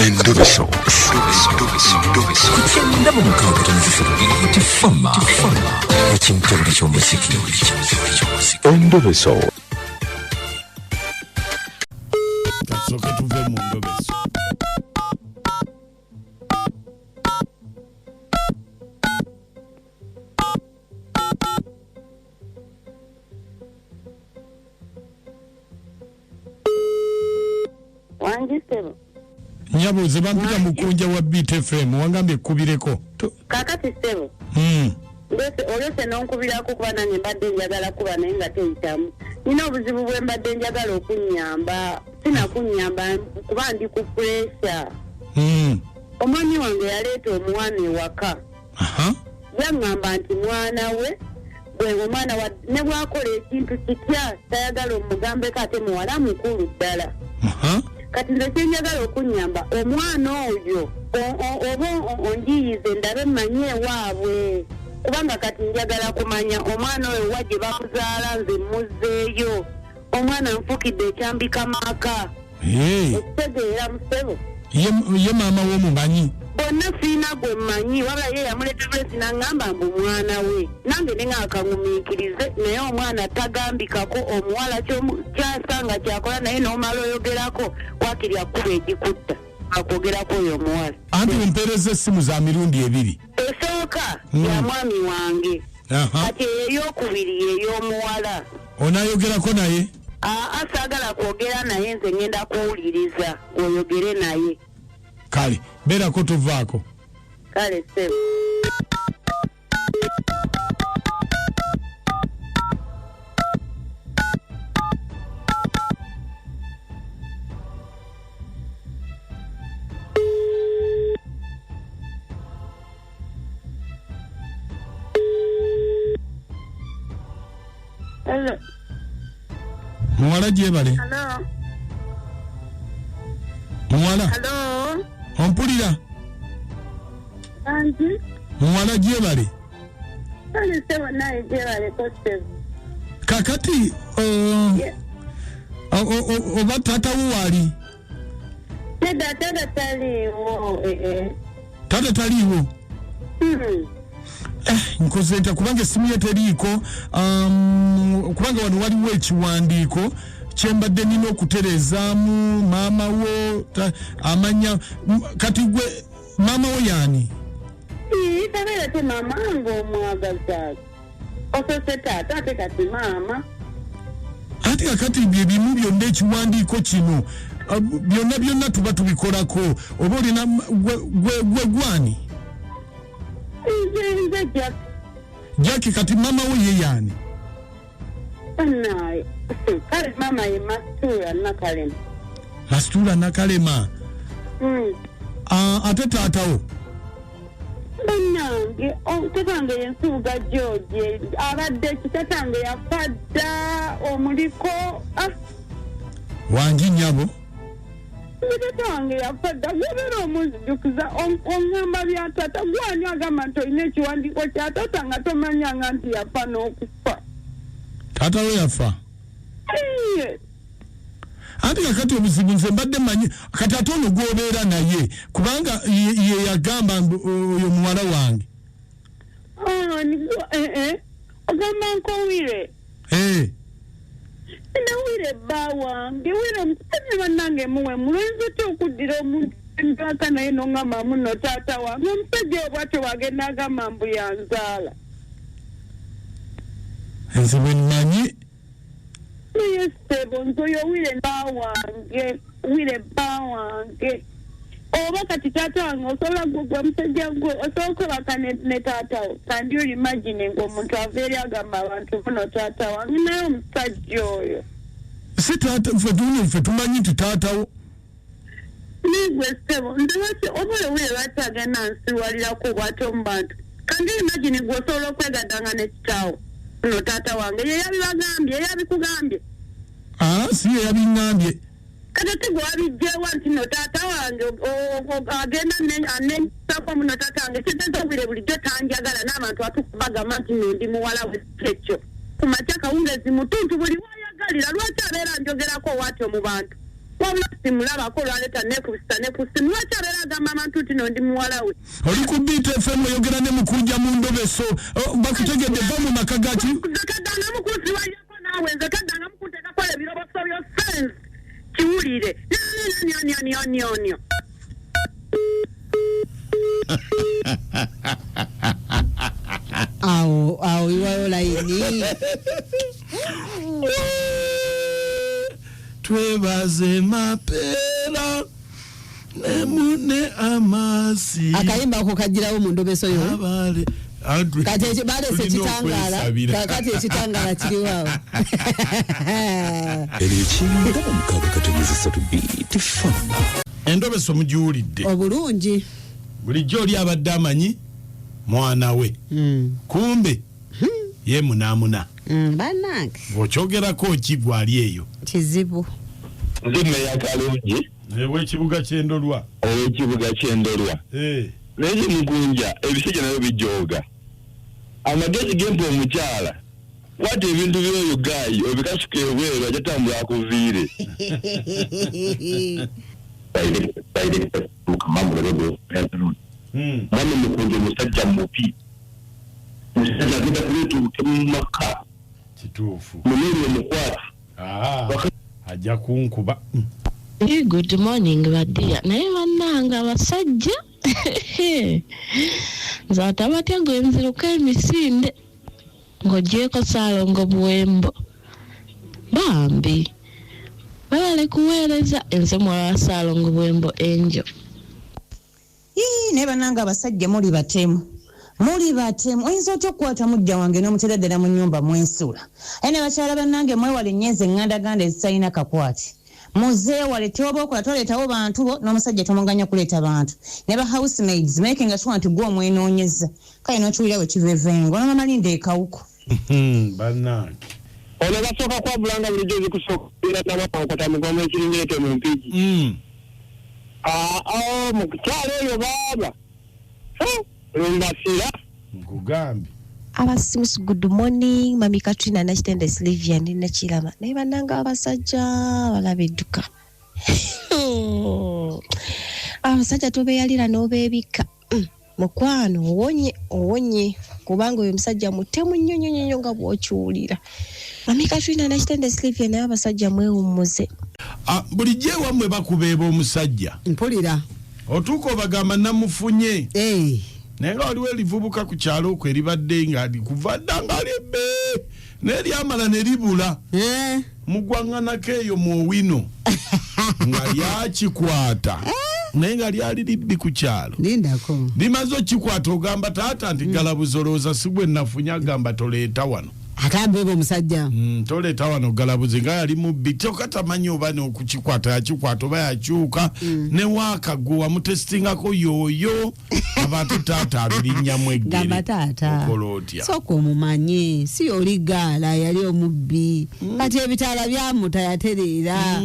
Endobeso. Kugenda mu mukaaga tifama. Ekintu eky'omuziki. Endobeso. Kasooke tuve mu ndobeso. Wangisebo. Nyabuze bampita mukunja wa BTFM wangambye kubireko. Kakati sebo. Ndese olese nonkubirako kuba nange mbadde njagala kuba naye nga teyitamu. Nina obuzibu bwe mbadde njagala okunyamba. Sina kunyamba kuba ndi ku pressure. Omwami wange yaleeta omwana ewaka. Yaŋŋamba nti mwana we bwe omwana wa ne bwakola ekintu kitya tayagala omugambeko ate muwala mukulu ddala. Kati nze kyenjagala okunyamba omwana oyo oba onjiyize ndabe mmanyi ewaabwe kubanga kati njagala kumanya omwana oyo wa gye bamuzaala nze muzzeeyo omwana nfukidde ekyambika maka ekitegeera musebo ye maama w'omumanyi bonna siina gwe mmanyi wabula ye yamuleeta bulesi naŋŋamba mbu mwana we nange ne ng'akangumiikirize naye omwana tagambikako omuwala kyasanga kyakola naye n'omala oyogerako wakiri akkuba egikutta akwogerako oyo omuwala anti ompeereza essimu za mirundi ebiri esooka ya mwami wange kati ey'okubiri ey'omuwala onaayogerako naye saagala kwogera naye nze ngenda kuwuliriza oyogere naye kale beerako tuvaako kale sebo hello muwala gyebale hello muwala hello ompulira anti muwala gyebale kale sebo naye gyebale kosebo kakati oba taatawo waali tata taliiwo tata taliiwo nkoze ntya kubanga essimu ye teriiko kubanga wano waliwo ekiwandiiko kyembadde nina okutereezaamu maama wo amanya kati gwe maama wo yaani tabeera te maama ng'omwagaza osose taata ate kati maama ate kakati bye bimu byonna ekiwandiiko kino byonna tuba tubikolako oba olina gwe gwani nze jaki kati mama wo ye yaani naye kale mama ye Mastura Nakalema Mastura Nakalema ate taatawo nange tatange yensuuga George abadde kitatange yafa dda omuliko wangi nyabo tatange yafa dda gobeera omuzijjukiza oŋŋamba bya tata gwani agamba nti olina ekiwandiiko kya tata nga tomanyanga nti yafa n'okufa taata we yafa anti kakati obuzibu nze mbadde manyi kati ate ono gw'obeera naye kubanga ye yagamba oyo muwala wange ogamba nkowire nawire bba wange wire omusajja bannange muwe mulwinza ty okuddira omuntu entaata naye noŋŋamba muno taata wange omusajja obwatyo wagenda agamba mbu yanzaala nze bwe mmanyi naye sebo nze oyo wire bba wange oba kati taata wange osobola gwe musajja gwe osobola okwebaka ne taatawo kandi oli imagine ng'omuntu ava eri agamba abantu muno taata wange naye omusajja oyo si taata ffe tumanyi nti taatawo nigwe sebo ndewaki oba owire lwaki agenda nsiwalirako bw'ate omu bantu kandi imagine gwe osobola okwegaddanga ne kitaawo muno taata wange ye yabibagambye ye yabikugambye si ye yabiŋŋambye kati ate gwe wabijjeewa nti no taata wange agenda anesako muno taata wange kiteeza obwire bulijjo tanjagala n'abantu batukubagamba nti ndi muwala we ekyo ku makya kawungezi mutuntu buli wayagalira lwaki abeera njogerako waatyo mu bantu wabula simulabako lwaleeta nekusta lwaki abeera agamba abantu nti no ndi muwala we oli ku BTFM oyogera ne mukunja mu ndobeso bakutegedde va mu maka gaki nze kaddanga mukunziwayeko naawe nze kaddanga mukunteekako ebiroboso byo sense kiwulire nyonyonyonyonyonyo awo iwayo layini twebaze mapeera nemune amasi akayimba ako kagirawo mu ndobeso yo abale kati balese kitangala kakati ekitangala kiriwawo ekinga omukaaga kategeza 3 BTFM endobeso mugiwulidde obulungi bulijjo oli abadde amanyi mwana we kumbe ye munaamuna bannange bw'okyogerako kigwa ali eyo kizibu nze meya Kalungi ow'ekibuga ky'Endolwa naye mugunja ebisejja nabyo bijooga amagezi gempa omukyala kwata ebintu byoyo gayi obikasuka ebweru ajatambula akuviire mwami mukunja musajja mupi musajja agenda kuleeta obutemu mu maka kituufu muneri omukwata ajja kunkuba Good morning badia naye bannanga abasajja nzatabatego enziruka emisinde ng'ogyeko Ssaalongo Buwembo bambi babale kuweereza enze mwala wa Ssaalongo Buwembo Enjo naye bannanga abasajja muli batemu oyinza otya okukwata mujja wange n'omutera ddala mu nnyumba mwensula aye ne bakyala bannange mwewale ennyezi eŋŋandaganda ezitalina kakwati muzeewale teoba okola toleetawo bantu bo n'omusajja tomuganya kuleeta bantu ne ba housemaids making sure nti gwe omwenoonyeza kale n'okiwulira bwe kivevengo n'amalinda ekawuko bannange ono basooka kwabulanga bulijjo ezikusookera n'amapankota mugomo ekiringerete mu mpigi mukukyalo oyo baaba mbasira nkugambye abasimusi good morning mami Katrina nakitende Sylvia ndi nakirama naye bannanga abasajja balaba edduka abasajja tobeeyalira n'obeebika mukwano owonye kubanga oyo musajja mutemu nnyo nga bw'okiwulira mami Katrina nakitende Sylvia naye abasajja mwewummuze bulijjo ewammwe bakubeeba omusajja mpulira otuuka obagamba namufunye naye nga waliwo erivubuka ku kyalo okwo eribadde nga kuva dda nga lyebbe naye lyamala ne libula mugwaŋŋanako eyo mu owino nga lyakikwata naye nga lyali libbi ku kyalo limaze okikwata ogamba taata nti galabuzolooza si gwe nafunye agamba toleeta wano atambeeba omusajja toleeta wano galabuzi nga yali mubbi toka tamanyi oba n'okukikwata yakikwata oba yakyuka ne waakago wamutesitingako yooyo abantu taata alulinnyamu eggere okola otya sooka omumanye si oli gaala yali omubbi kati ebitaala byamuta yatereera